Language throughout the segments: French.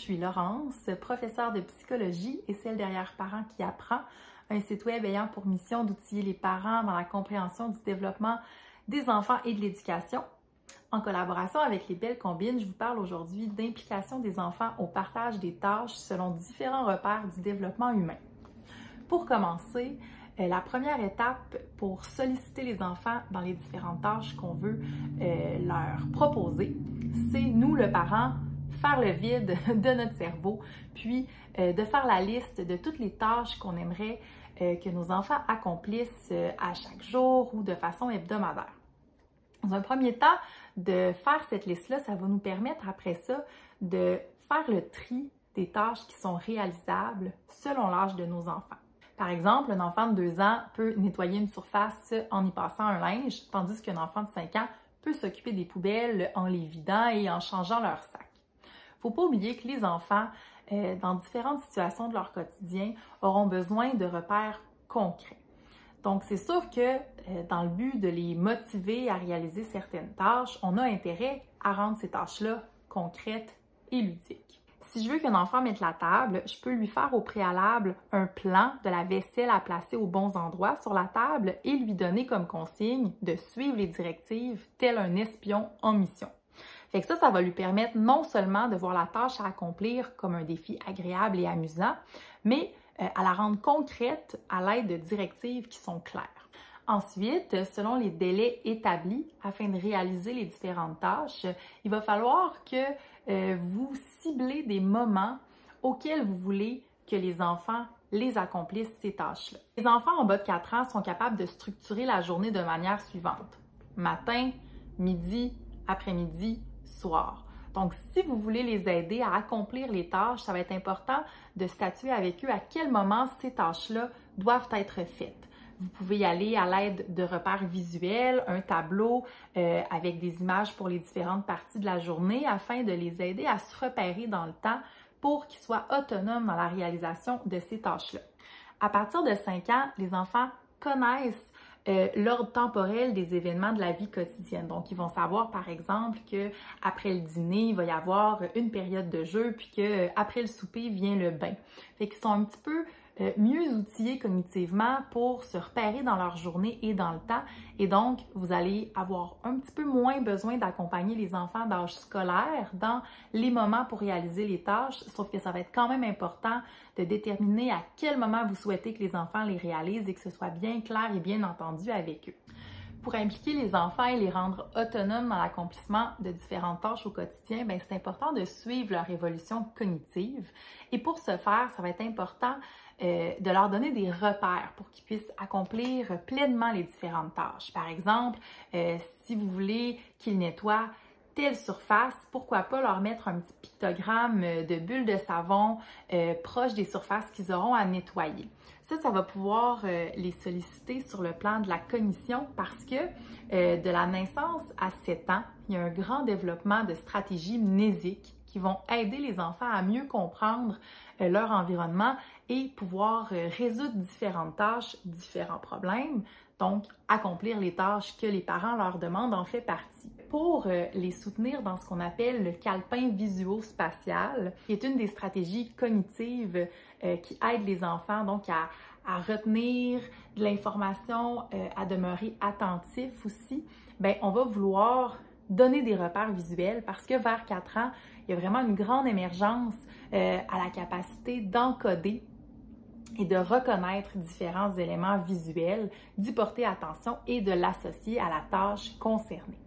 suis Laurence, professeure de psychologie et celle derrière Parents qui apprend, un site web ayant pour mission d'outiller les parents dans la compréhension du développement des enfants et de l'éducation. En collaboration avec les Belles Combines, je vous parle aujourd'hui d'implication des enfants au partage des tâches selon différents repères du développement humain. Pour commencer, la première étape pour solliciter les enfants dans les différentes tâches qu'on veut leur proposer, c'est nous, le parent, faire le vide de notre cerveau, puis de faire la liste de toutes les tâches qu'on aimerait que nos enfants accomplissent à chaque jour ou de façon hebdomadaire. Dans un premier temps, de faire cette liste-là, ça va nous permettre après ça de faire le tri des tâches qui sont réalisables selon l'âge de nos enfants. Par exemple, un enfant de 2 ans peut nettoyer une surface en y passant un linge, tandis qu'un enfant de 5 ans peut s'occuper des poubelles en les vidant et en changeant leur sac. Il ne faut pas oublier que les enfants, dans différentes situations de leur quotidien, auront besoin de repères concrets. Donc, c'est sûr que dans le but de les motiver à réaliser certaines tâches, on a intérêt à rendre ces tâches-là concrètes et ludiques. Si je veux qu'un enfant mette la table, je peux lui faire au préalable un plan de la vaisselle à placer aux bons endroits sur la table et lui donner comme consigne de suivre les directives tel un espion en mission. Fait que ça va lui permettre non seulement de voir la tâche à accomplir comme un défi agréable et amusant, mais à la rendre concrète à l'aide de directives qui sont claires. Ensuite, selon les délais établis afin de réaliser les différentes tâches, il va falloir que vous ciblez des moments auxquels vous voulez que les enfants les accomplissent ces tâches-là. Les enfants en bas de 4 ans sont capables de structurer la journée de manière suivante: matin, midi, après-midi, soir. Donc, si vous voulez les aider à accomplir les tâches, ça va être important de statuer avec eux à quel moment ces tâches-là doivent être faites. Vous pouvez y aller à l'aide de repères visuels, un tableau avec des images pour les différentes parties de la journée afin de les aider à se repérer dans le temps pour qu'ils soient autonomes dans la réalisation de ces tâches-là. À partir de 5 ans, les enfants connaissent l'ordre temporel des événements de la vie quotidienne. Donc, ils vont savoir, par exemple, qu'après le dîner, il va y avoir une période de jeu, puis qu'après le souper vient le bain. Fait qu'ils sont un petit peu mieux outillés cognitivement pour se repérer dans leur journée et dans le temps. Et donc, vous allez avoir un petit peu moins besoin d'accompagner les enfants d'âge scolaire dans les moments pour réaliser les tâches, sauf que ça va être quand même important de déterminer à quel moment vous souhaitez que les enfants les réalisent et que ce soit bien clair et bien entendu avec eux. Pour impliquer les enfants et les rendre autonomes dans l'accomplissement de différentes tâches au quotidien, c'est important de suivre leur évolution cognitive. Et pour ce faire, ça va être important de leur donner des repères pour qu'ils puissent accomplir pleinement les différentes tâches. Par exemple, si vous voulez qu'ils nettoient telle surface, pourquoi pas leur mettre un petit pictogramme de bulles de savon proche des surfaces qu'ils auront à nettoyer. Ça va pouvoir les solliciter sur le plan de la cognition parce que de la naissance à 7 ans, il y a un grand développement de stratégies mnésiques qui vont aider les enfants à mieux comprendre leur environnement et pouvoir résoudre différentes tâches, différents problèmes, donc accomplir les tâches que les parents leur demandent en fait partie. Pour les soutenir dans ce qu'on appelle le calepin visuo-spatial, qui est une des stratégies cognitives qui aide les enfants donc à retenir de l'information, à demeurer attentifs aussi, on va vouloir donner des repères visuels parce que vers 4 ans, il y a vraiment une grande émergence à la capacité d'encoder et de reconnaître différents éléments visuels, d'y porter attention et de l'associer à la tâche concernée.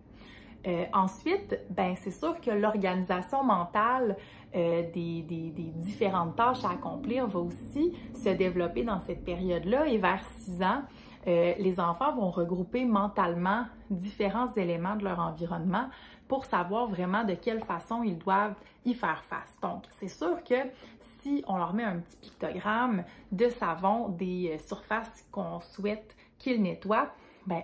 Ensuite, c'est sûr que l'organisation mentale des différentes tâches à accomplir va aussi se développer dans cette période-là et vers 6 ans, les enfants vont regrouper mentalement différents éléments de leur environnement pour savoir vraiment de quelle façon ils doivent y faire face. Donc, c'est sûr que si on leur met un petit pictogramme de savon des surfaces qu'on souhaite qu'ils nettoient,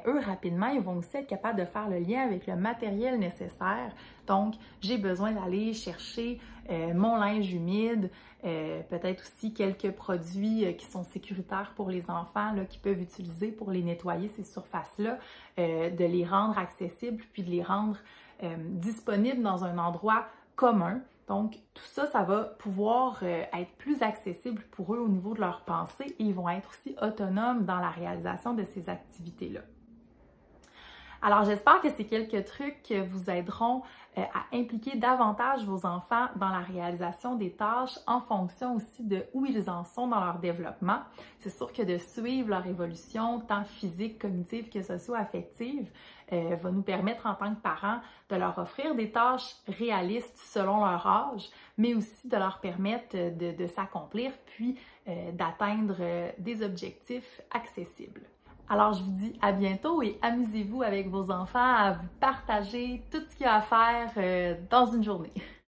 eux, rapidement, ils vont aussi être capables de faire le lien avec le matériel nécessaire. Donc, j'ai besoin d'aller chercher mon linge humide, peut-être aussi quelques produits qui sont sécuritaires pour les enfants, là, qui peuvent utiliser pour les nettoyer, ces surfaces-là, de les rendre accessibles, puis de les rendre disponibles dans un endroit commun. Donc, tout ça, ça va pouvoir être plus accessible pour eux au niveau de leur pensée et ils vont être aussi autonomes dans la réalisation de ces activités-là. Alors, j'espère que ces quelques trucs vous aideront à impliquer davantage vos enfants dans la réalisation des tâches en fonction aussi de où ils en sont dans leur développement. C'est sûr que de suivre leur évolution, tant physique, cognitive que socio-affective, va nous permettre en tant que parents de leur offrir des tâches réalistes selon leur âge, mais aussi de leur permettre de s'accomplir puis d'atteindre des objectifs accessibles. Alors, je vous dis à bientôt et amusez-vous avec vos enfants à vous partager tout ce qu'il y a à faire dans une journée.